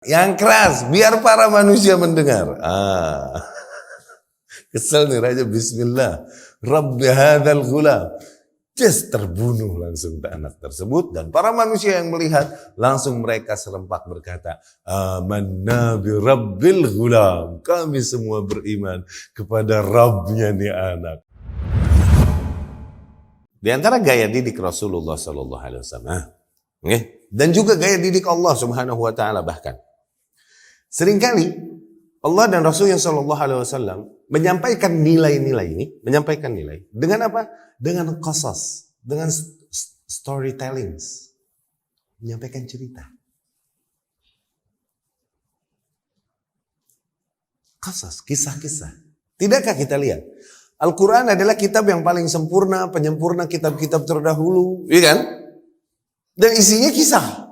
Yang keras, biar para manusia mendengar. Kesel nih raja, bismillah. Rabbi hadzal ghulam. Terbunuh langsung anak tersebut. Dan para manusia yang melihat, langsung mereka serempak berkata, amanna bi rabbil ghulam. Kami semua beriman kepada Rabbnya nih anak. Di antara gaya didik Rasulullah SAW, dan juga gaya didik Allah Subhanahu Wa Taala bahkan. Seringkali Allah dan Rasulnya SAW menyampaikan nilai-nilai ini, menyampaikan nilai dengan apa? Dengan qasas, dengan storytelling, menyampaikan cerita. Qasas, kisah-kisah. Tidakkah kita lihat? Al-Quran adalah kitab yang paling sempurna, penyempurna kitab-kitab terdahulu, iya kan? Dan isinya kisah.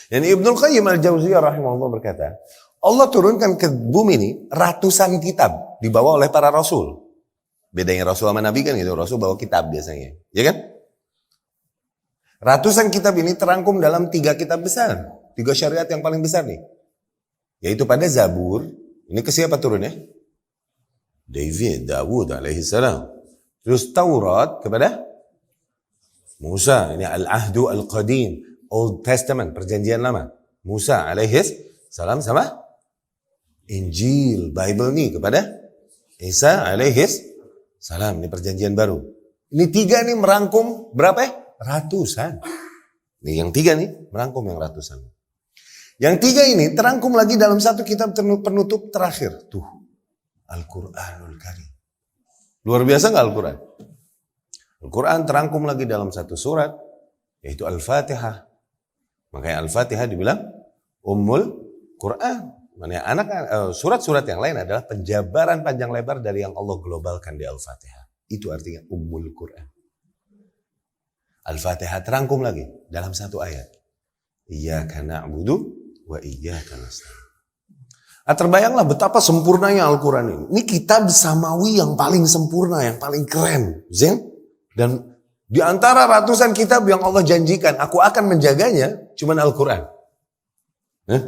Yani Ibnul Qayyim Al-Jauziyah rahimahullah berkata, Allah turunkan ke bumi ini ratusan kitab dibawa oleh para rasul. Bedanya rasul sama nabi kan gitu, rasul bawa kitab biasanya, ya kan? Ratusan kitab ini terangkum dalam 3 kitab besar, 3 syariat yang paling besar nih. Yaitu pada Zabur, ini ke siapa turunnya? Dawud alaihi salam. Terus Taurat kepada Musa, ini Al-Ahdu Al-Qadim, Old Testament, perjanjian lama. Musa alaihi salam sama Injil, Bible nih kepada Isa alaihi salam, ini perjanjian baru. Ini 3 nih merangkum berapa ya? Ratusan. Nih yang 3 nih merangkum yang ratusan. Yang 3 ini terangkum lagi dalam satu kitab penutup terakhir. Tuh, Al-Quranul Karim. Luar biasa gak Al-Quran? Al-Quran terangkum lagi dalam satu surat, yaitu Al-Fatihah. Makanya Al-Fatihah dibilang Ummul Quran. Surat-surat yang lain adalah penjabaran panjang lebar dari yang Allah globalkan di Al-Fatihah. Itu artinya Ummul Quran. Al-Fatihah terangkum lagi dalam satu ayat. Iyyaka na'budu wa iyyaka nasta'in. Terbayanglah betapa sempurnanya Al-Quran ini. Ini kitab samawi yang paling sempurna, yang paling keren. Dan di antara ratusan kitab yang Allah janjikan, aku akan menjaganya, cuman Al-Quran.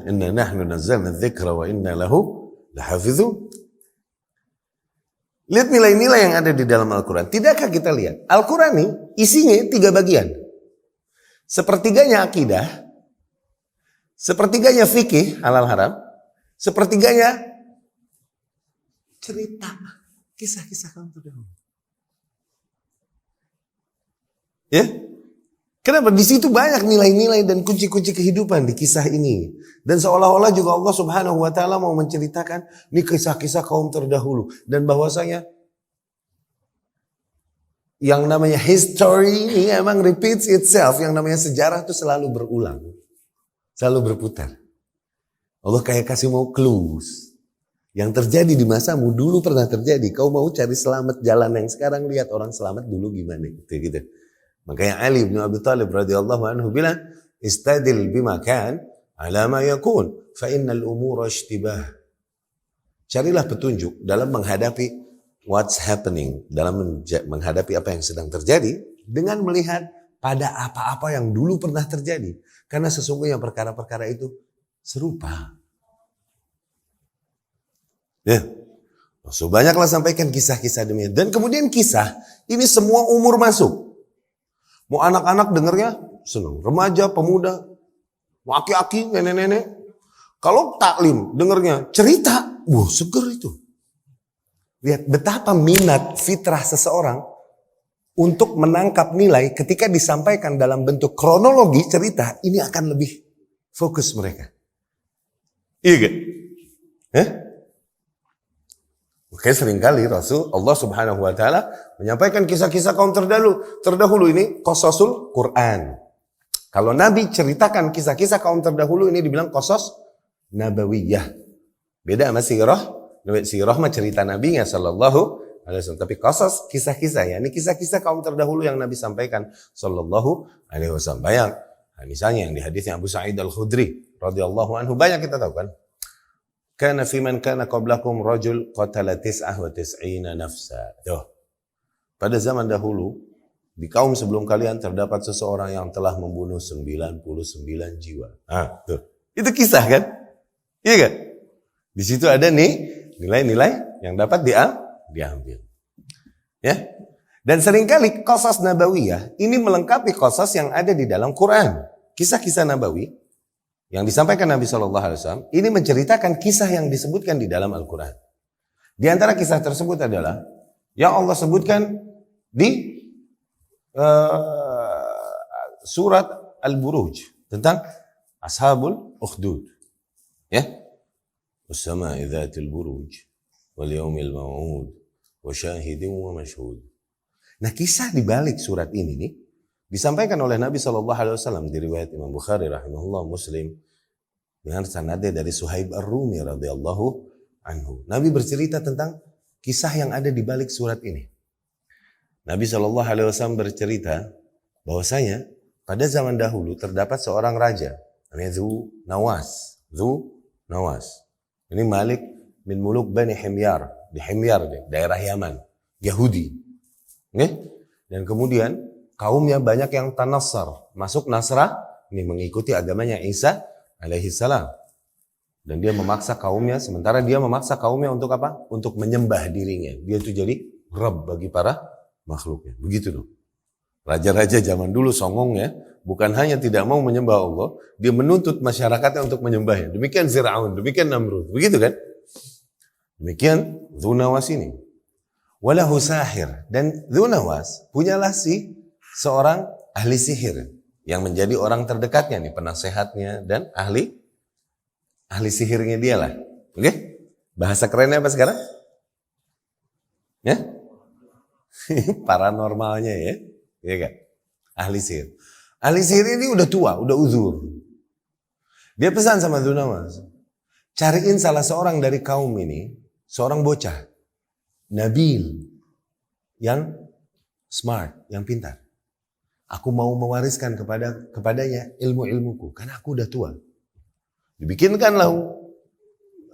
Inna nahnu nazzalna dzikra wa inna lahu lahafizun. Lihat nilai-nilai yang ada di dalam Al-Quran. Tidakkah kita lihat? Al-Quran ini isinya 3 bagian. Sepertiganya akidah, sepertiganya fikih halal haram, sepertiganya cerita, kisah-kisah kaum terdahulu. Ya? Kenapa? Di situ banyak nilai-nilai dan kunci-kunci kehidupan di kisah ini. Dan seolah-olah juga Allah Subhanahu Wa Taala mau menceritakan ini kisah-kisah kaum terdahulu. Dan bahwasanya yang namanya history ini emang repeats itself. Yang namanya sejarah itu selalu berulang. Selalu berputar. Allah kayak kasih mau clues. Yang terjadi di masamu dulu pernah terjadi. Kau mau cari selamat jalan yang sekarang, lihat orang selamat dulu gimana. Gitu. Makanya Ali bin Abi Thalib radhiyallahu anhu bilang, istadil bima kan ala ma yakun fa innal umura ishtibah. Carilah petunjuk dalam menghadapi what's happening, dalam menghadapi apa yang sedang terjadi dengan melihat pada apa-apa yang dulu pernah terjadi. Karena sesungguhnya perkara-perkara itu serupa. Ya. So banyaklah sampaikan kisah-kisah demikian. Dan kemudian kisah ini semua umur masuk. Mau anak-anak dengarnya senang, remaja, pemuda, aki-aki, nenek-nenek. Kalau taklim dengarnya cerita, seger itu. Lihat betapa minat fitrah seseorang untuk menangkap nilai ketika disampaikan dalam bentuk kronologi cerita, ini akan lebih fokus mereka. Iya gak? Oke, seringkali Rasul Allah Subhanahu Wa Taala menyampaikan kisah-kisah kaum terdahulu ini qasasul Quran. Kalau Nabi ceritakan kisah-kisah kaum terdahulu ini dibilang qasas nabawiyah. Beda sama sirah. Sirah mah cerita Nabinya sallallahu alaihi wasallam. Tapi qasas kisah-kisah ya. Ini kisah-kisah kaum terdahulu yang Nabi sampaikan sallallahu alaihi wasallam. Banyak. Misalnya yang di hadisnya Abu Sa'id Al-Khudri radhiyallahu anhu, banyak kita tahu kan. Kana fi man kana qablakum rajul qatala 99 nafsa. Tuh. Pada zaman dahulu, di kaum sebelum kalian terdapat seseorang yang telah membunuh 99 jiwa. Tuh. Itu kisah kan? Iya kan? Di situ ada nih nilai-nilai yang dapat diambil. Ya. Dan seringkali qasas nabawiyah ini melengkapi qasas yang ada di dalam Quran. Kisah-kisah nabawi yang disampaikan Nabi SAW ini menceritakan kisah yang disebutkan di dalam Al-Quran. Di antara kisah tersebut adalah yang Allah sebutkan di surat Al-Buruj tentang Ashabul Ukhdud. Ya. Was-sama'i dzatil buruj wal yaumil maw'ud wa syahidin wa mashhud. Nah, kisah di balik surat ini nih disampaikan oleh Nabi SAW di riwayat Imam Bukhari rahimahullah, Muslim dengan sanadnya dari Suhaib Ar-Rumi radhiyallahu anhu. Nabi bercerita tentang kisah yang ada di balik surat ini. Nabi SAW bercerita bahwasanya pada zaman dahulu terdapat seorang raja namanya Dzu Nawas. Ini Malik min Muluk Bani Himyar, di Himyar, daerah Yaman, Yahudi. Okay? Dan kemudian kaumnya banyak yang tanassar, masuk Nasrah, ini mengikuti agamanya Isa alaihi salam. Dan dia memaksa kaumnya, sementara dia memaksa kaumnya untuk apa? Untuk menyembah dirinya. Dia itu jadi Rabb bagi para makhluknya. Begitu dong. Raja-raja zaman dulu songong ya, bukan hanya tidak mau menyembah Allah, dia menuntut masyarakatnya untuk menyembahnya. Demikian Fir'aun, demikian Namrud. Begitu kan? Demikian Dzu Nawas ini. Walahu sahir. Dan Dzu Nawas punyalah seorang ahli sihir yang menjadi orang terdekatnya nih, penasehatnya dan ahli sihirnya dia lah. Oke? Bahasa kerennya apa sekarang? Ya? Paranormalnya ya. Iya kan? Ahli sihir. Ahli sihir ini udah tua, udah uzur. Dia pesan sama Dzu Nawas, cariin salah seorang dari kaum ini, seorang bocah, Nabil, yang smart, yang pintar. Aku mau mewariskan kepadanya ilmu-ilmuku, karena aku udah tua. Dibikinkanlah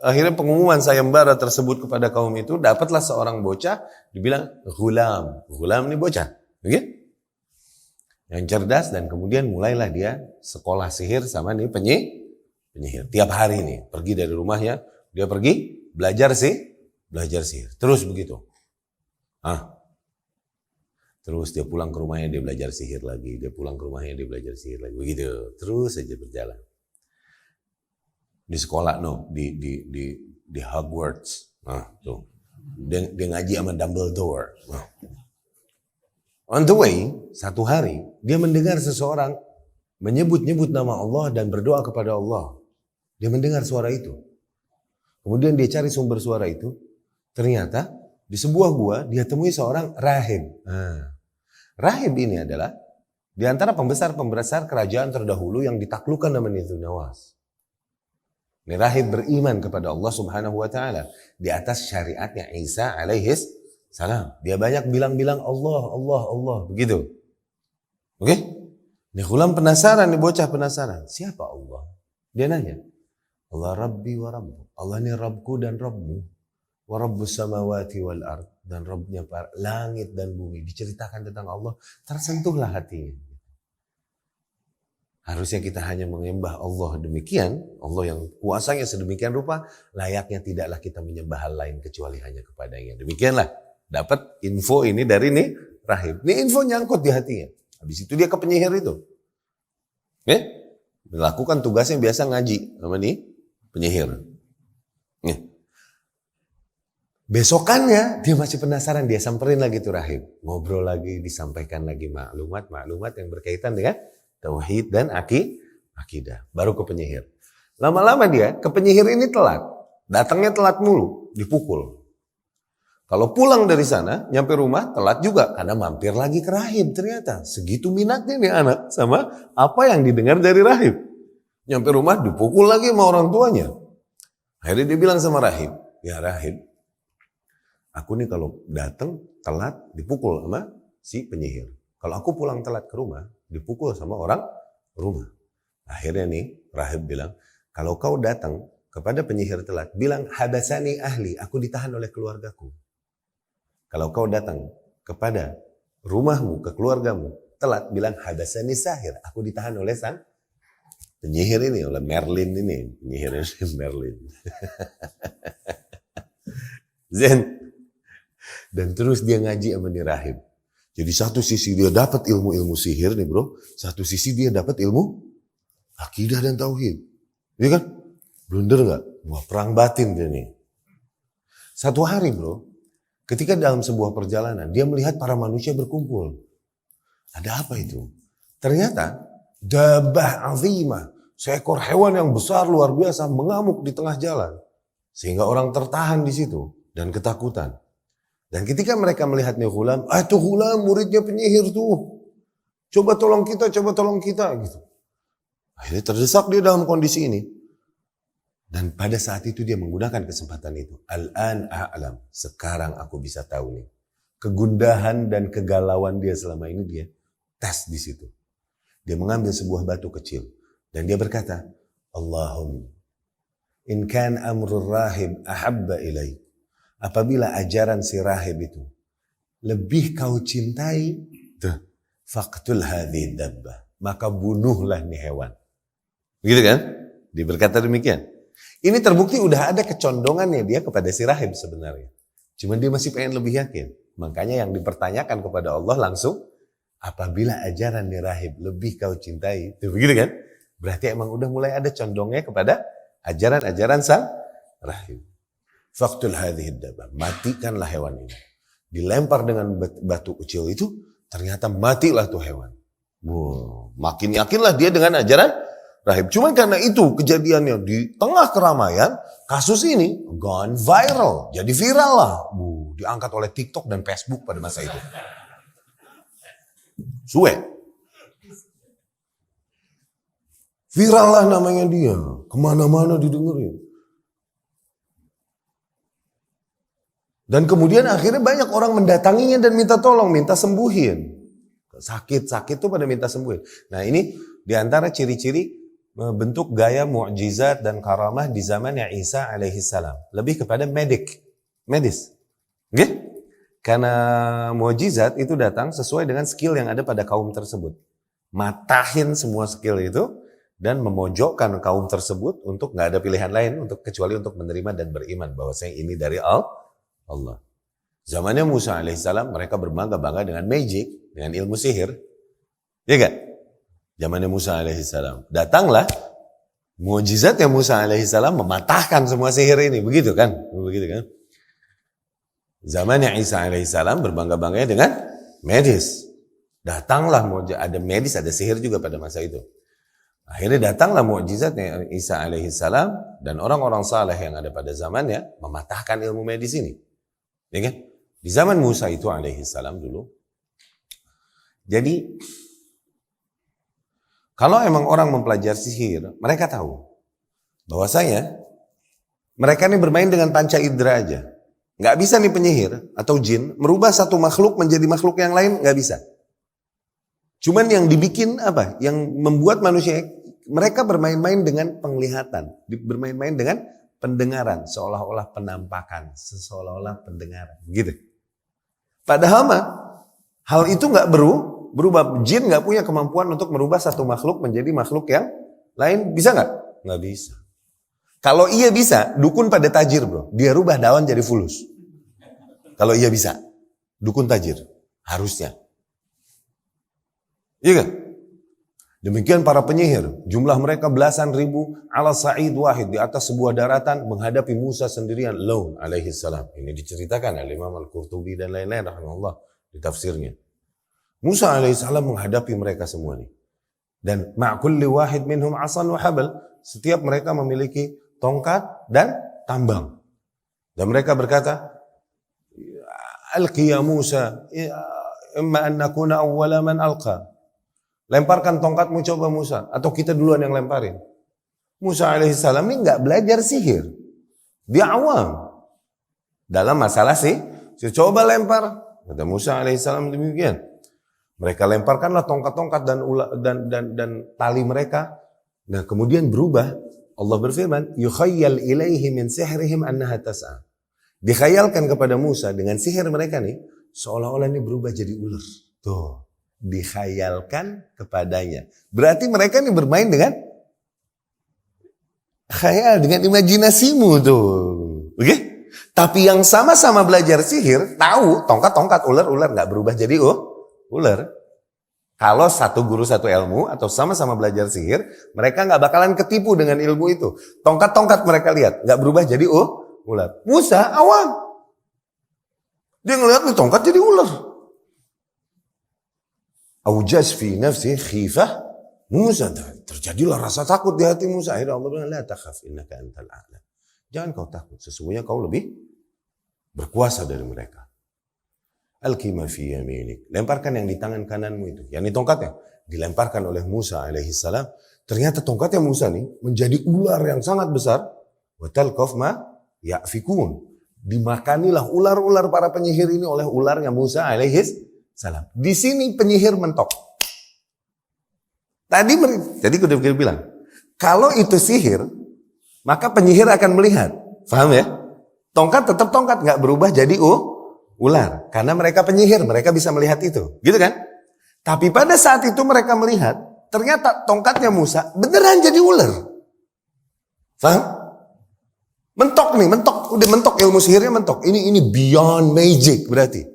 akhirnya pengumuman sayembara tersebut kepada kaum itu, dapatlah seorang bocah, dibilang ghulam. Ghulam ini bocah, oke? Yang cerdas, dan kemudian mulailah dia sekolah sihir sama nih penyihir. Tiap hari nih pergi dari rumahnya, dia pergi belajar sihir. Terus begitu. Terus dia pulang ke rumahnya, dia belajar sihir lagi. Dia pulang ke rumahnya, dia belajar sihir lagi. Begitu. Terus saja berjalan. Di sekolah di Hogwarts. Tuh. Dia ngaji sama Dumbledore. On the way, satu hari, dia mendengar seseorang menyebut-nyebut nama Allah dan berdoa kepada Allah. Dia mendengar suara itu. Kemudian dia cari sumber suara itu. Ternyata di sebuah gua dia temui seorang rahib. Rahib ini adalah di antara pembesar kerajaan terdahulu yang ditaklukkan namanya Dzu Nawas. Ini rahib beriman kepada Allah Subhanahu wa taala di atas syariatnya Isa alaihi salam. Dia banyak bilang Allah, begitu. Oke? Ini ghulam penasaran, nih bocah penasaran. Siapa Allah? Dia nanya. Allah Rabbi wa Rabbu. Allah ini Rabbku dan Rabbmu. Wa Rabbus samawati wal ard. Dan Rabbnya langit dan bumi. Diceritakan tentang Allah. Tersentuhlah hatinya. Harusnya kita hanya menyembah Allah demikian. Allah yang kuasanya sedemikian rupa. Layaknya tidaklah kita menyembah hal lain kecuali hanya kepadanya. Demikianlah. Dapat info ini dari nih rahib. Ini info nyangkut di hatinya. Habis itu dia ke penyihir itu. Melakukan tugasnya biasa ngaji sama nih penyihir. Besokannya dia masih penasaran, dia samperin lagi tuh rahib. Ngobrol lagi, disampaikan lagi maklumat yang berkaitan dengan tauhid dan akidah. Baru ke penyihir. Lama-lama dia ke penyihir ini telat. Datangnya telat mulu, dipukul. Kalau pulang dari sana, nyampe rumah telat juga. Karena mampir lagi ke rahib ternyata. Segitu minatnya nih anak sama apa yang didengar dari rahib. Nyampe rumah dipukul lagi sama orang tuanya. Akhirnya dia bilang sama rahib, ya rahib, aku nih kalau datang telat dipukul sama si penyihir. Kalau aku pulang telat ke rumah, dipukul sama orang rumah. Akhirnya nih rahib bilang, kalau kau datang kepada penyihir telat, bilang habasani ahli, aku ditahan oleh keluargaku. Kalau kau datang kepada rumahmu, ke keluargamu, telat, bilang habasani sahir, aku ditahan oleh sang Penyihir ini oleh Merlin ini, penyihir ini Merlin. Zen. Dan terus dia ngaji sama nih rahib. Jadi satu sisi dia dapat ilmu-ilmu sihir nih bro, satu sisi dia dapat ilmu akidah dan tauhid. Iya kan? Blunder gak? Wah, perang batin dia nih. Satu hari bro, ketika dalam sebuah perjalanan, dia melihat para manusia berkumpul. Ada apa itu? Ternyata, dabah azimah, seekor hewan yang besar luar biasa mengamuk di tengah jalan. Sehingga orang tertahan di situ dan ketakutan. Dan ketika mereka melihat nih Ghulam, itu Ghulam muridnya penyihir tuh. Coba tolong kita gitu. Akhirnya terdesak dia dalam kondisi ini. Dan pada saat itu dia menggunakan kesempatan itu. Al-an a'lam. Sekarang aku bisa tahu nih. Kegundahan dan kegalauan dia selama ini dia tes di situ. Dia mengambil sebuah batu kecil. Dan dia berkata, Allahumma, in kan amrul rahib ahabba ilaik. Apabila ajaran si rahib itu lebih kau cintai, faqtul hadhi dabbah. Maka bunuhlah nih hewan. Begitu kan? Dia berkata demikian. Ini terbukti udah ada kecondongannya dia kepada si rahib sebenarnya. Cuman dia masih pengen lebih yakin. Makanya yang dipertanyakan kepada Allah langsung, apabila ajaran nih rahib lebih kau cintai. Tuh, begitu kan? Berarti emang udah mulai ada condongnya kepada ajaran-ajaran sang rahib. Faqtul hadhihi dabbah. Matikanlah hewan ini. Dilempar dengan batu kecil itu, ternyata matilah tuh hewan. Wow, makin yakinlah dia dengan ajaran rahib. Cuman karena itu kejadiannya di tengah keramaian, kasus ini gone viral. Jadi viral lah. Diangkat oleh TikTok dan Facebook pada masa itu. Suwe. Viral lah namanya dia. Kemana-mana didengerin. Dan kemudian akhirnya banyak orang mendatanginya dan minta tolong, minta sembuhin. Sakit tuh pada minta sembuhin. Nah ini diantara ciri-ciri bentuk gaya mu'jizat dan karamah di zamannya Isa alaihi salam. Lebih kepada medis. Okay? Karena mu'jizat itu datang sesuai dengan skill yang ada pada kaum tersebut. Matahin semua skill itu dan memojokkan kaum tersebut untuk gak ada pilihan lain kecuali untuk menerima dan beriman bahwasanya ini dari Allah. Zamannya Musa alaihissalam mereka berbangga-bangga dengan magic, dengan ilmu sihir. Ya kan? Zamannya Musa alaihissalam. Datanglah mukjizatnya Musa alaihissalam mematahkan semua sihir ini. Begitu kan? Begitu kan? Zamannya Isa alaihissalam berbangga-bangga dengan medis. Datanglah ada medis, ada sihir juga pada masa itu. Akhirnya datanglah mukjizatnya Isa alaihissalam dan orang-orang saleh yang ada pada zamannya mematahkan ilmu medis ini. Ya kan? Di zaman Musa itu alaihissalam dulu. Jadi kalau emang orang mempelajari sihir, mereka tahu bahwasanya mereka ini bermain dengan panca indera aja. Nggak bisa nih penyihir atau jin merubah satu makhluk menjadi makhluk yang lain, nggak bisa. Cuman yang dibikin apa? Yang membuat manusia, mereka bermain-main dengan penglihatan, bermain-main dengan pendengaran, seolah-olah penampakan, seolah-olah pendengaran, gitu. Padahal hal itu nggak berubah. Jin nggak punya kemampuan untuk merubah satu makhluk menjadi makhluk yang lain, bisa nggak? Nggak bisa. Kalau iya bisa, dukun pada tajir bro, dia rubah daun jadi fulus. Kalau iya bisa, dukun tajir, harusnya. Iya kan? Demikian para penyihir, jumlah mereka belasan ribu ala sa'id wahid di atas sebuah daratan menghadapi Musa sendirian alone alaihi salam. Ini diceritakan oleh Imam Al-Qurtubi dan lain-lain rahimahullah di tafsirnya. Musa alaihi salam menghadapi mereka semua nih. Dan ma'kulli wahid minhum asan wa habal, setiap mereka memiliki tongkat dan tambang. Dan mereka berkata, alqi ya Musa, imma an nakuna awwala man alqa. Lemparkan tongkatmu coba Musa. Atau kita duluan yang lemparin. Musa alaihissalam ini gak belajar sihir. Dia awam. Dalam masalah sih. Coba lempar. Kata Musa alaihissalam demikian. Mereka lemparkanlah tongkat-tongkat dan tali mereka. Nah kemudian berubah. Allah berfirman. Yukhayyal ilaihi min sihrihim annaha tas'a. Dikhayalkan kepada Musa dengan sihir mereka nih. Seolah-olah ini berubah jadi ular. Tuh. Dikhayalkan kepadanya. Berarti mereka ini bermain dengan Khayal dengan imajinasimu tuh. Oke? Tapi yang sama-sama belajar sihir, tahu tongkat-tongkat ular-ular nggak berubah jadi ular. Kalau satu guru satu ilmu atau sama-sama belajar sihir, mereka nggak bakalan ketipu dengan ilmu itu. Tongkat-tongkat mereka lihat nggak berubah jadi ular. Musa awam, dia ngelihat nih tongkat jadi ular. Aujaz fi nafsi khifah Musa, terjadilah rasa takut di hati Musa. Akhirnya Allah bilang, la takhaf innaka antal a'la. Jangan kau takut, sesungguhnya kau lebih berkuasa dari mereka. Alqima fi yaminik. Lemparkan yang di tangan kananmu itu. Yang ini tongkatnya. Dilemparkan oleh Musa alaihissalam. Ternyata tongkatnya Musa nih menjadi ular yang sangat besar. Wa talqaf ma ya'fikun. Dimakanilah ular-ular para penyihir ini oleh ularnya Musa alaihissalam. Di sini penyihir mentok. Tadi udah bilang, kalau itu sihir, maka penyihir akan melihat. Paham ya? Tongkat tetap tongkat, nggak berubah jadi ular. Karena mereka penyihir, mereka bisa melihat itu. Gitu kan? Tapi pada saat itu mereka melihat, ternyata tongkatnya Musa beneran jadi ular. Paham? Mentok nih, udah mentok, ilmu sihirnya mentok. Ini beyond magic berarti.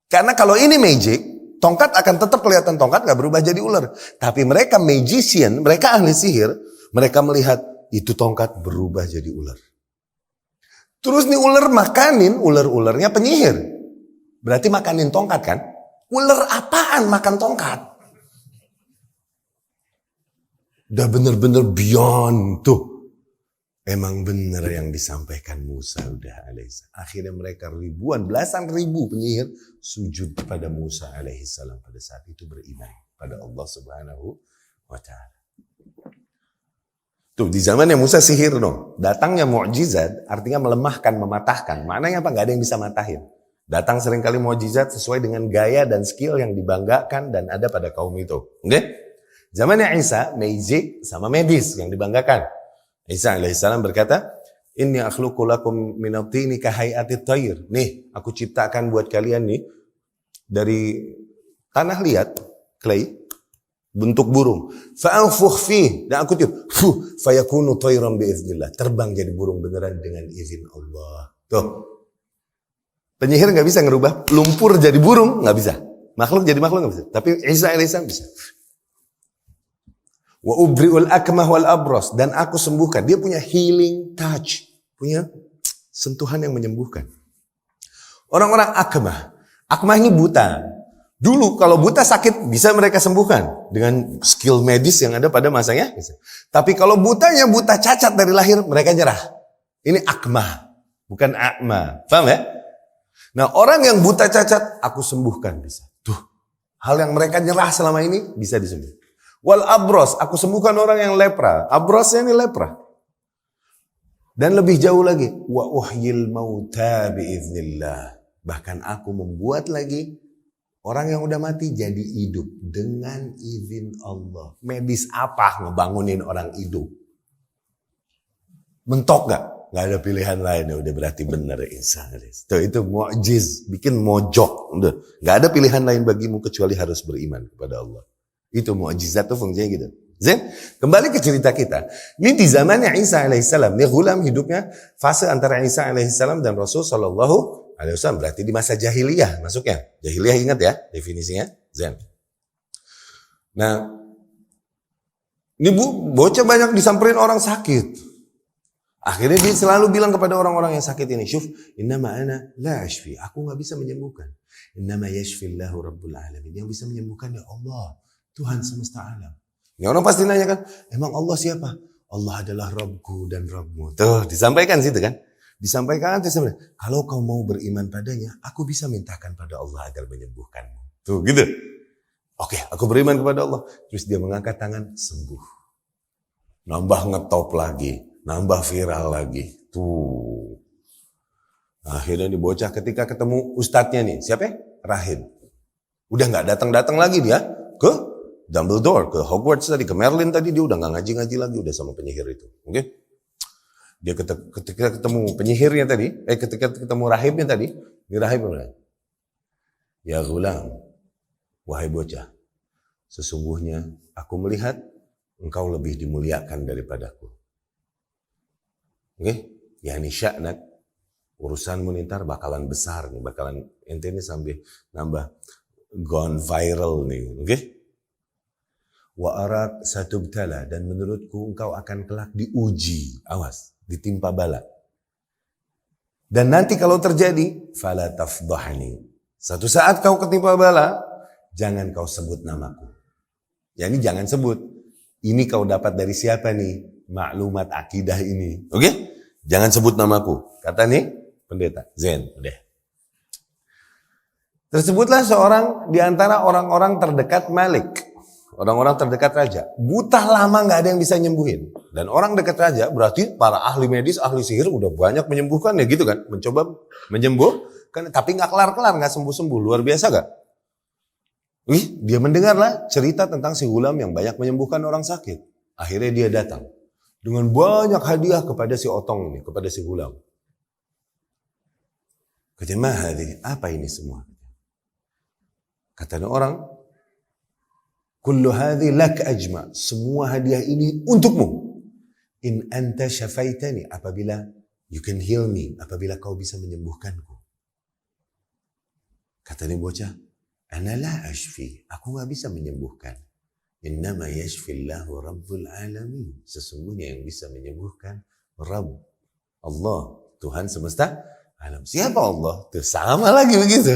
Karena kalau ini magic, tongkat akan tetap kelihatan tongkat, gak berubah jadi ular. Tapi mereka magician, mereka ahli sihir, mereka melihat itu tongkat berubah jadi ular. Terus nih ular makanin, ular-ularnya penyihir. Berarti makanin tongkat kan? Ular apaan makan tongkat? Udah bener-bener beyond tuh. Emang bener yang disampaikan Musa udah alaihissalam. Akhirnya mereka ribuan, belasan ribu penyihir sujud kepada Musa alaihissalam pada saat itu beriman pada Allah subhanahu wa ta'ala. Tuh di zamannya Musa sihir no. Datangnya mukjizat artinya melemahkan, mematahkan. Maknanya apa? Gak ada yang bisa matahin. Datang seringkali mukjizat sesuai dengan gaya dan skill yang dibanggakan dan ada pada kaum itu. Oke? Zamannya Isa, magic sama medis yang dibanggakan. Isa alaihissalam berkata, Inni akhluqu lakum minat-tini kahayati tayr. Nih, aku ciptakan buat kalian nih dari tanah liat, clay, bentuk burung. Fa'anfukh fih, dan aku tiup, fayakunu tayran biiznillah. Terbang jadi burung beneran dengan izin Allah. Tuh. Penyihir nggak bisa ngerubah lumpur jadi burung, nggak bisa. Makhluk jadi makhluk nggak bisa. Tapi Isa alaihissalam bisa. Wa ubri'ul akmah wal abros, dan aku sembuhkan. Dia punya healing touch, punya sentuhan yang menyembuhkan. Orang-orang akmah ini buta. Dulu kalau buta sakit bisa mereka sembuhkan dengan skill medis yang ada pada masanya. Tapi kalau butanya buta cacat dari lahir, mereka nyerah. Ini akmah, bukan akma. Paham ya? Nah, orang yang buta cacat aku sembuhkan bisa. Tuh, hal yang mereka nyerah selama ini bisa disembuhkan. Wal abros, aku sembuhkan orang yang lepra. Abrosnya ini lepra. Dan lebih jauh lagi, wa uhyil mauta biiznillah. Bahkan aku membuat lagi orang yang udah mati jadi hidup dengan izin Allah. Medis apa ngebangunin orang hidup? Mentok gak? Gak ada pilihan lain, udah berarti benar Isa. Tuh, itu mu'jiz, bikin mojok. Udah, gak ada pilihan lain bagimu kecuali harus beriman kepada Allah. Itu mukjizat tuh fungsinya gitu. Zain, kembali ke cerita kita. Ini di zamannya Isa alaihissalam. Ini ghulam hidupnya fase antara Isa alaihissalam dan Rasul sallallahu alaihi wasallam. Berarti di masa jahiliyah masuknya. Jahiliyah ingat ya definisinya. Zain. Nah, ini bocah banyak disamperin orang sakit. Akhirnya dia selalu bilang kepada orang-orang yang sakit ini, "Syuf, innama ana la ashfi." Aku enggak bisa menyembuhkan. Innama yashfillahu rabbul alamin. Yang bisa menyembuhkan ya Allah, Tuhan semesta alam. Ini orang pasti nanya kan, emang Allah siapa? Allah adalah Rabbku dan Rabbmu. Tuh, disampaikan situ kan. Disampaikan sebenarnya, kalau kau mau beriman padanya, aku bisa mintakan pada Allah agar menyembuhkanmu. Tuh, gitu. Oke, aku beriman kepada Allah. Terus dia mengangkat tangan, sembuh. Nambah ngetop lagi, nambah viral lagi. Tuh. Akhirnya dibocah ketika ketemu ustadznya nih. Siapa ya? Rahib. Udah gak datang-datang lagi dia ke Dumbledore, ke Hogwarts tadi, ke Merlin tadi, dia udah gak ngaji-ngaji lagi, udah sama penyihir itu. Oke? Dia ketika ketemu penyihirnya tadi, ketika ketemu rahibnya tadi, ini rahib bilang, ya ghulam, wahai bocah, sesungguhnya aku melihat engkau lebih dimuliakan daripadaku. Oke? Yani sya'nak, urusanmu ntar bakalan besar nih, bakalan ente ini sampai nambah gone viral nih. Oke? Wa arak satubtala, dan menurutku engkau akan kelak diuji. Awas, ditimpa bala. Dan nanti kalau terjadi, fala tafdahni. Satu saat kau ketimpa bala, jangan kau sebut namaku. Yani jangan sebut. Ini kau dapat dari siapa nih? Maklumat akidah ini. Oke? Jangan sebut namaku. Kata nih pendeta Zain. Udah. Tersebutlah seorang di antara orang-orang terdekat Malik. Orang-orang terdekat raja. Buta lama gak ada yang bisa nyembuhin. Dan orang dekat raja berarti para ahli medis, ahli sihir udah banyak menyembuhkan ya gitu kan. Mencoba menyembuhkan tapi gak kelar-kelar, gak sembuh-sembuh. Luar biasa gak? Dia mendengarlah cerita tentang si Ghulam yang banyak menyembuhkan orang sakit. Akhirnya dia datang. Dengan banyak hadiah kepada si Otong ini, kepada si Ghulam. Kata mahadi, apa ini semua? Kata orang, kullu hadhi lak ajma. Semua hadiah ini untukmu. In anta syafaitani. Apabila you can heal me. Apabila kau bisa menyembuhkanku. Kata ni bocah, ana la ashfi. Aku gak bisa menyembuhkan. Innama yashfillahu rabbul alamin. Sesungguhnya yang bisa menyembuhkan Rabb. Allah. Tuhan semesta alam. Siapa Allah? Tuh sama lagi begitu.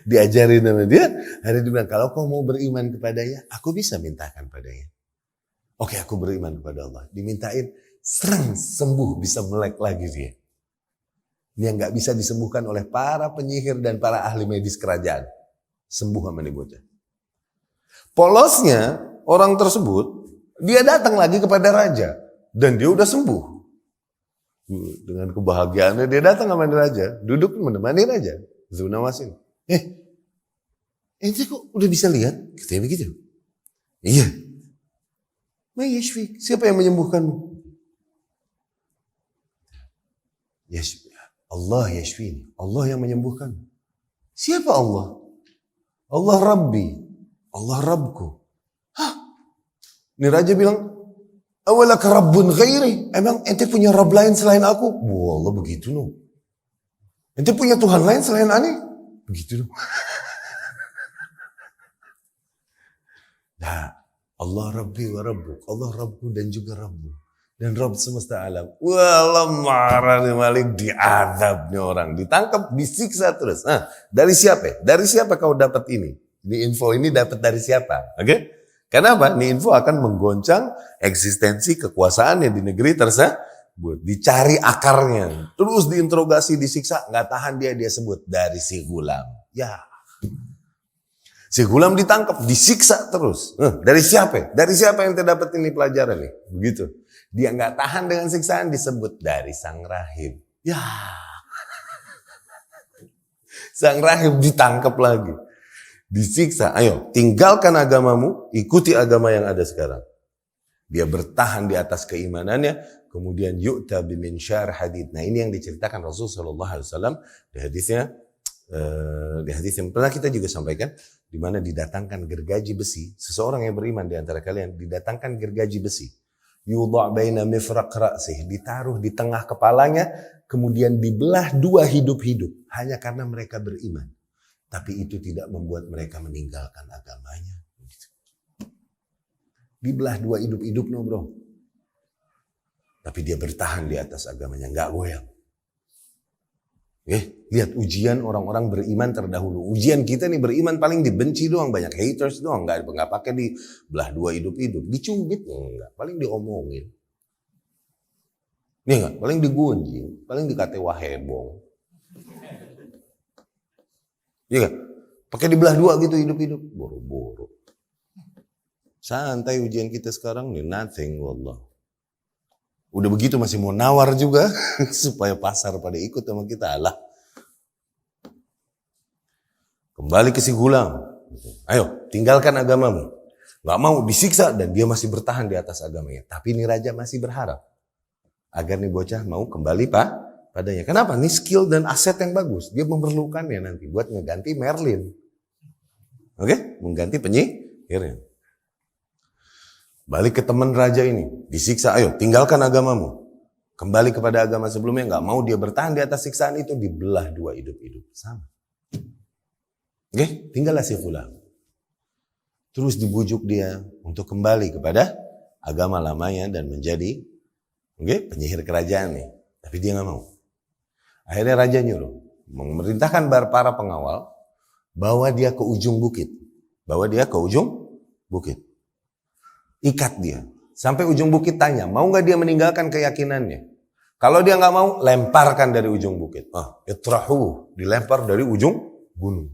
Diajarin sama dia, hari dia bilang, kalau kau mau beriman kepadanya, aku bisa mintakan padanya. Oke, aku beriman kepada Allah. Dimintain, serang, sembuh, bisa melek lagi dia. Ini yang gak bisa disembuhkan oleh para penyihir dan para ahli medis kerajaan. Sembuh sama nih bocah. Polosnya, orang tersebut, dia datang lagi kepada raja. Dan dia udah sembuh. Dengan kebahagiaannya, dia datang sama raja. Duduk menemani raja. Zunawasin. Ente kok udah bisa lihat? Katanya begitu. Iya. Yashfik. Siapa yang menyembuhkanmu? Allah yashfini. Allah yang menyembuhkan. Siapa Allah? Allah Rabbi. Allah Rabbku. Hah? Ini raja bilang, awalaka Rabbun ghairi. Emang ente punya Rabb lain selain aku? Wallah begitu no. Ente punya Tuhan lain selain aneh? Begitu dong. Nah, Allah Rabbi wa Rabbuk. Allah Rabbku dan juga Rabbu. Dan Rabb semesta alam. Walah marah nih Malik, diadab nih orang. Ditangkap, disiksa terus. Nah, dari siapa? Dari siapa kau dapat ini? Ini info ini dapat dari siapa? Oke? Kenapa? Ini info akan menggoncang eksistensi kekuasaannya di negeri tersebut. Dicari akarnya, terus diinterogasi, disiksa, nggak tahan dia sebut dari si Ghulam. Ya, si Ghulam ditangkap, disiksa terus. Dari siapa? Dari siapa yang terdapat ini pelajaran nih? Begitu. Dia nggak tahan dengan siksaan, disebut dari sang rahib. Ya, sang rahib ditangkap lagi, disiksa. Ayo, tinggalkan agamamu, ikuti agama yang ada sekarang. Dia bertahan di atas keimanannya, kemudian yu'ta biminsyar hadid. Nah ini yang diceritakan Rasulullah SAW di hadisnya, di hadis yang pernah kita juga sampaikan, di mana didatangkan gergaji besi. Seseorang yang beriman di antara kalian didatangkan gergaji besi. Yudha' baina mifraq ra'sih, ditaruh di tengah kepalanya, kemudian dibelah dua hidup-hidup hanya karena mereka beriman. Tapi itu tidak membuat mereka meninggalkan agamanya. Dibelah dua hidup-hidup no bro. Tapi dia bertahan di atas agamanya, nggak goyang. Lihat ujian orang-orang beriman terdahulu. Ujian kita nih beriman paling dibenci doang, banyak haters doang, nggak pakai dibelah dua hidup-hidup, dicubit enggak, paling diomongin. Nih enggak, paling digunjing, paling dikata wahebong. Iya kan? Pakai dibelah dua gitu hidup-hidup, boro-boro. Santai ujian kita sekarang nih, nothing wallah. Udah begitu masih mau nawar juga supaya pasar pada ikut sama kita. Alah. Kembali ke si Ghulam. Ayo, tinggalkan agamamu. Gak mau disiksa dan dia masih bertahan di atas agamanya. Tapi ini raja masih berharap agar nih bocah mau kembali padanya. Kenapa? Ini skill dan aset yang bagus. Dia memerlukannya nanti buat ngeganti Merlin. Oke? Mengganti penyihirnya. Balik ke teman raja ini, disiksa, ayo tinggalkan agamamu. kembali kepada agama sebelumnya, nggak mau dia bertahan di atas siksaan itu, dibelah dua hidup-hidup. Sama. Oke, tinggallah si ghulam. Terus dibujuk dia untuk kembali kepada agama lamanya dan menjadi penyihir kerajaan nih. Tapi dia nggak mau. Akhirnya raja nyuruh, memerintahkan para pengawal, bawa dia ke ujung bukit. Ikat dia. Sampai ujung bukit tanya, mau nggak dia meninggalkan keyakinannya? Kalau dia nggak mau, lemparkan dari ujung bukit. Itrahu, dilempar dari ujung gunung.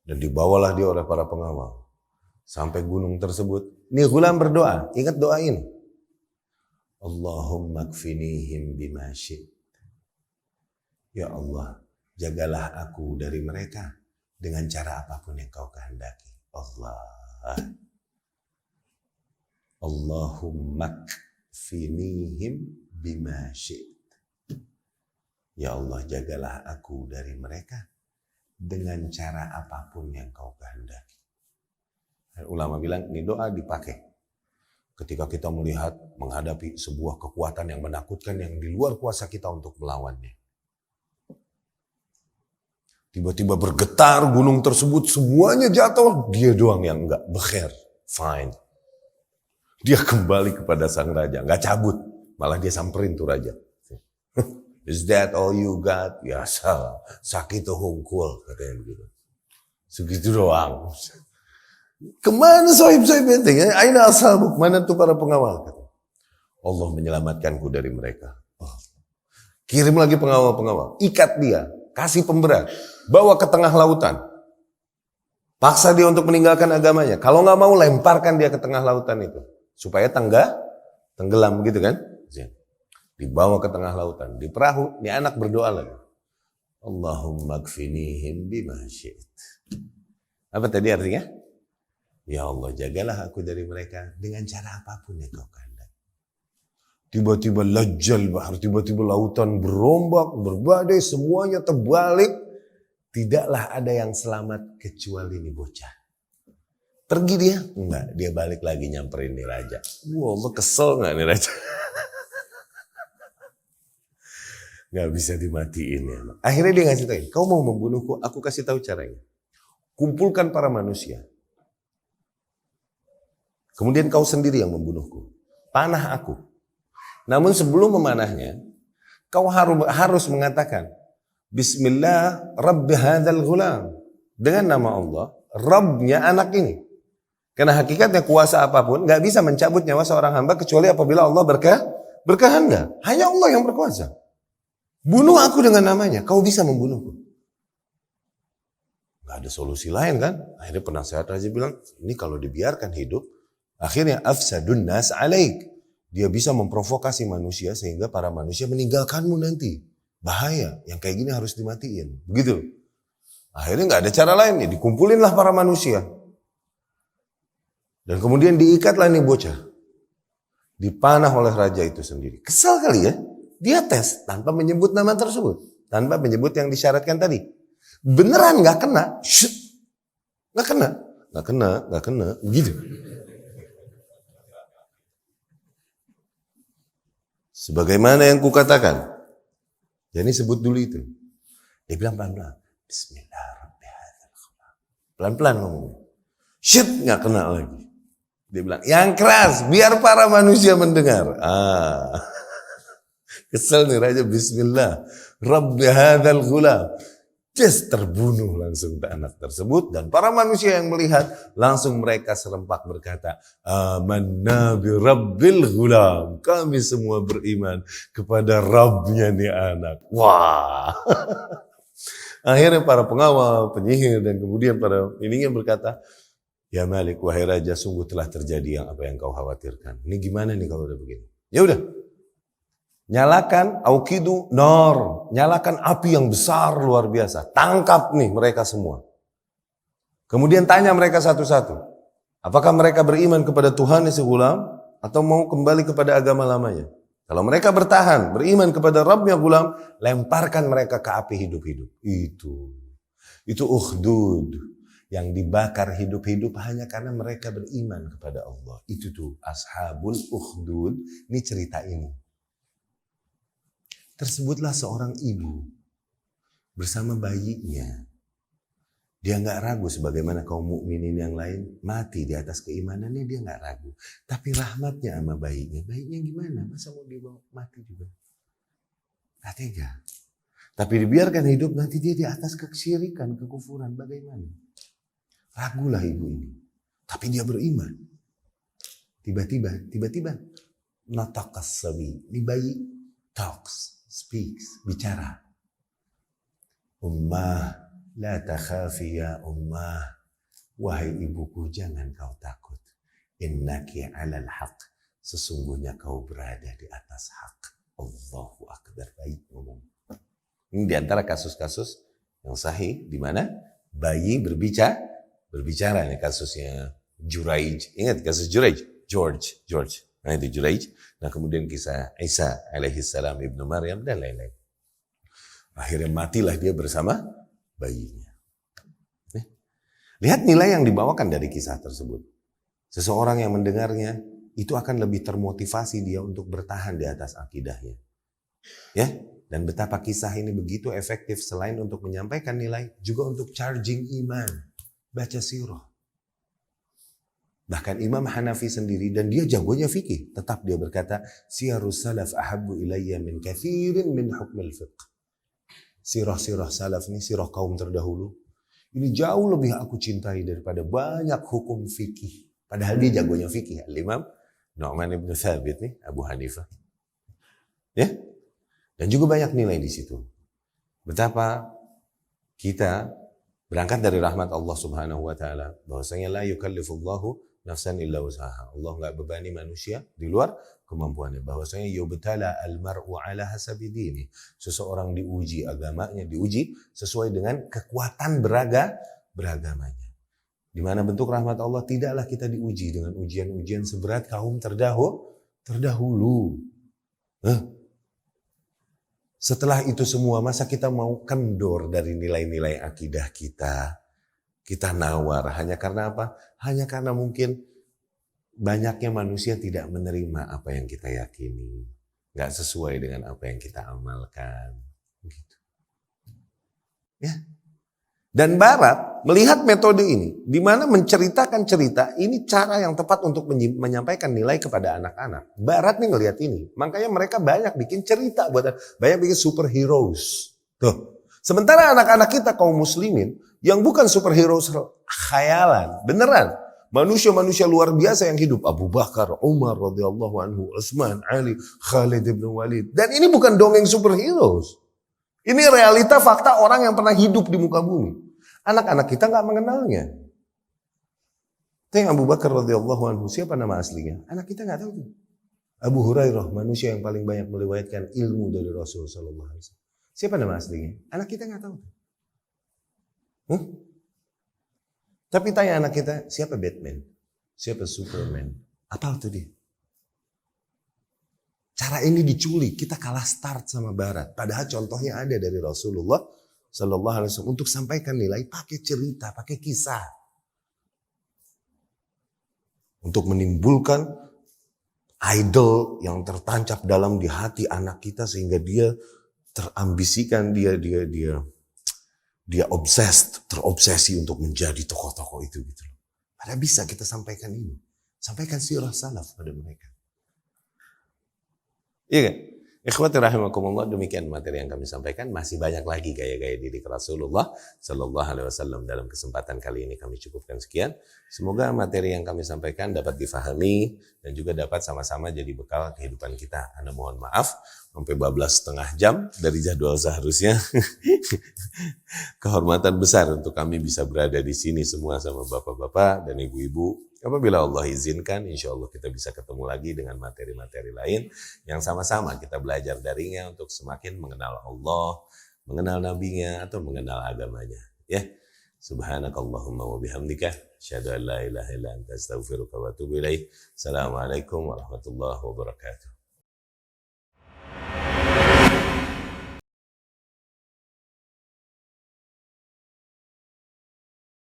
Dan dibawalah dia oleh para pengawal. Sampai gunung tersebut. Ini ghulam berdoa, ingat doa ini. Allahumma kfinihim bima syi'ta. Ya Allah, jagalah aku dari mereka dengan cara apapun yang kau kehendaki. Allahumma kfinihim bima syi'ta. Ya Allah, jagalah aku dari mereka dengan cara apapun yang kau kehendaki. Ulama bilang ini doa dipakai ketika kita melihat menghadapi sebuah kekuatan yang menakutkan yang di luar kuasa kita untuk melawannya. Tiba-tiba bergetar gunung tersebut, semuanya jatuh, dia doang yang enggak, bekher, fine. Dia kembali kepada sang raja, enggak cabut, malah dia samperin tuh raja. Is that all you got? Ya salah, sakit hungkul, katanya begitu. Segitu doang. Kemana sohib-sohib penting? Aina ashabuk, mana tuh para pengawal? Allah menyelamatkanku dari mereka. Kirim lagi pengawal-pengawal, ikat dia, kasih pemberat, bawa ke tengah lautan. Paksa dia untuk meninggalkan agamanya. Kalau nggak mau, lemparkan dia ke tengah lautan itu. Supaya tenggelam gitu kan. Dibawa ke tengah lautan. Di perahu, ini anak berdoa lagi. Allahumma kfinihim bima syi'ta. Apa tadi artinya? Ya Allah, jagalah aku dari mereka dengan cara apapun yang kau kehendaki. Tiba-tiba lajjal bahar, tiba-tiba lautan berombak, berbadai, semuanya terbalik. Tidaklah ada yang selamat kecuali ini bocah. Pergi dia? Enggak, dia balik lagi nyamperin nih raja. Wah, Allah kesel gak nih raja? Gak bisa dimatiin ya. Akhirnya dia ngasih tahu, kau mau membunuhku? Aku kasih tahu caranya. Kumpulkan para manusia. Kemudian kau sendiri yang membunuhku. Panah aku. Namun sebelum memanahnya, kau harus mengatakan, Bismillah Rabbi hadzal ghulam. Dengan nama Allah, Rabbnya anak ini. Karena hakikatnya kuasa apapun gak bisa mencabut nyawa seorang hamba kecuali apabila Allah berkehendak. Hanya Allah yang berkuasa. Bunuh aku dengan namanya, kau bisa membunuhku. Gak ada solusi lain kan? Akhirnya penasehat raja bilang, ini kalau dibiarkan hidup, akhirnya afsadun nas alaik. Dia bisa memprovokasi manusia sehingga para manusia meninggalkanmu nanti. Bahaya, yang kayak gini harus dimatiin. Begitu. Akhirnya gak ada cara lain nih, dikumpulinlah para manusia. Dan kemudian diikatlah nih bocah. Dipanah oleh raja itu sendiri. Kesal kali ya? Dia tes tanpa menyebut nama tersebut. Tanpa menyebut yang disyaratkan tadi. Beneran gak kena. Gak kena. Begitu. Sebagaimana yang kukatakan. Jadi sebut dulu itu. Dia bilang pelan-pelan. Bismillahirrahmanirrahim. Pelan-pelan ngomong. Gak kena lagi. Dia bilang, yang keras, biar para manusia mendengar. Kesel nih raja, Bismillah, Rabbi hadzal ghulam. Terbunuh langsung anak tersebut. Dan para manusia yang melihat, langsung mereka serempak berkata, Amanna bi Rabbil ghulam. Kami semua beriman kepada Rabbnya nih anak. Wah. Akhirnya para pengawal, penyihir, dan kemudian para ininya berkata, Ya Malik, wahai Raja, sungguh telah terjadi apa yang kau khawatirkan. Ini gimana nih kalau udah begini? Ya udah, nyalakan auqidu nor, nyalakan api yang besar luar biasa. Tangkap nih mereka semua. Kemudian tanya mereka satu-satu. Apakah mereka beriman kepada Tuhan si ghulam atau mau kembali kepada agama lamanya? Kalau mereka bertahan, beriman kepada Rabbnya ghulam, lemparkan mereka ke api hidup-hidup. Itu ukhdud. Yang dibakar hidup-hidup hanya karena mereka beriman kepada Allah. Itu tuh ashabul ukhdud. Ini cerita ini. Tersebutlah seorang ibu bersama bayinya. Dia nggak ragu sebagaimana kaum mukminin yang lain mati di atas keimanannya, dia nggak ragu. Tapi rahmatnya sama bayinya gimana? Masa mau dibawa mati juga? Nggak tega. Tapi dibiarkan hidup, nanti dia di atas kesyirikan, kekufuran, bagaimana? Ragulah ibu ini. Tapi dia beriman. Tiba-tiba natakas sabi. Ini bayi talks, speaks, bicara. Ummah, la takhafi ya ummah. Wahai ibuku, jangan kau takut. Innaki alal haq. Sesungguhnya kau berada di atas hak. Allahu Akbar. Bayi ngomong. Ini diantara kasus-kasus yang sahih di mana bayi berbicara. Ini kasusnya Juraij. Ingat kasus Juraij? George. Nah itu Juraij. Nah kemudian kisah Isa alaihi salam ibnu Maryam dan lain-lain. Akhirnya matilah dia bersama bayinya. Lihat nilai yang dibawakan dari kisah tersebut. Seseorang yang mendengarnya itu akan lebih termotivasi dia untuk bertahan di atas akidahnya. Ya, dan betapa kisah ini begitu efektif selain untuk menyampaikan nilai, juga untuk charging iman. Baca sirah. Bahkan Imam Hanafi sendiri, dan dia jagonya fikih, tetap dia berkata, siyarus salaf ahabbu ilayya min kathirin min hukmil fiqh. Sirah-sirah salaf ini, sirah kaum terdahulu, ini jauh lebih aku cintai daripada banyak hukum fikih. Padahal dia jagonya fikih. Al-Imam Nu'man ibn Thabit nih, Abu Hanifah. Ya, dan juga banyak nilai di situ. Betapa kita berangkat dari rahmat Allah Subhanahu wa taala, bahwasanya la yukallifullahu nafsan illa usaha. Allah enggak bebani manusia di luar kemampuannya. Bahwasanya yubtala al-mar'u ala hasabi dini. Seseorang diuji agamanya, diuji sesuai dengan kekuatan beragamanya. Di mana bentuk rahmat Allah, tidaklah kita diuji dengan ujian-ujian seberat kaum terdahulu. Setelah itu semua, masa kita mau kendor dari nilai-nilai akidah kita? Kita nawar hanya karena apa? Hanya karena mungkin banyaknya manusia tidak menerima apa yang kita yakini. Gak sesuai dengan apa yang kita amalkan. Gitu. Ya. Dan Barat melihat metode ini, di mana menceritakan cerita, ini cara yang tepat untuk menyampaikan nilai kepada anak-anak. Barat nih ngelihat ini, makanya mereka banyak bikin cerita, banyak bikin superheroes. Tuh. Sementara anak-anak kita kaum muslimin, yang bukan superheroes khayalan, beneran. Manusia-manusia luar biasa yang hidup. Abu Bakar, Umar radhiyallahu anhu, Utsman, Ali, Khalid bin Walid. Dan ini bukan dongeng superheroes. Ini realita fakta orang yang pernah hidup di muka bumi. Anak-anak kita nggak mengenalnya. Tengok Abu Bakar radhiyallahu anhu, siapa nama aslinya? Anak kita nggak tahu tuh. Abu Hurairah, manusia yang paling banyak meriwayatkan ilmu dari Rasul sallallahu alaihi wasallam. Siapa nama aslinya? Anak kita nggak tahu. Tapi tanya anak kita, siapa Batman? Siapa Superman? Apa itu dia? Cara ini diculik, kita kalah start sama Barat. Padahal contohnya ada dari Rasulullah Sallallahu Alaihi Wasallam untuk sampaikan nilai pakai cerita, pakai kisah, untuk menimbulkan idol yang tertancap dalam di hati anak kita sehingga dia terambisikan, dia terobsesi untuk menjadi tokoh-tokoh itu gitu. Padahal bisa kita sampaikan ini, sampaikan sirah salaf pada mereka. Iya kan? Ikhwati rahimakumullah, demikian materi yang kami sampaikan. Masih banyak lagi gaya-gaya didik Rasulullah Sallallahu Alaihi Wasallam. Dalam kesempatan kali ini kami cukupkan sekian. Semoga materi yang kami sampaikan dapat difahami dan juga dapat sama-sama jadi bekal kehidupan kita. Anda mohon maaf sampai bablas setengah jam dari jadwal seharusnya. Kehormatan besar untuk kami bisa berada di sini semua sama bapak-bapak dan ibu-ibu. Apabila Allah izinkan, insya Allah kita bisa ketemu lagi dengan materi-materi lain yang sama-sama kita belajar darinya untuk semakin mengenal Allah, mengenal nabinya atau mengenal agamanya. Ya, subhanakallahumma wa bihamdika, asyhadu an la ilaha illa anta astaghfiruka wa atubu ilaik. Assalamualaikum warahmatullahi wabarakatuh.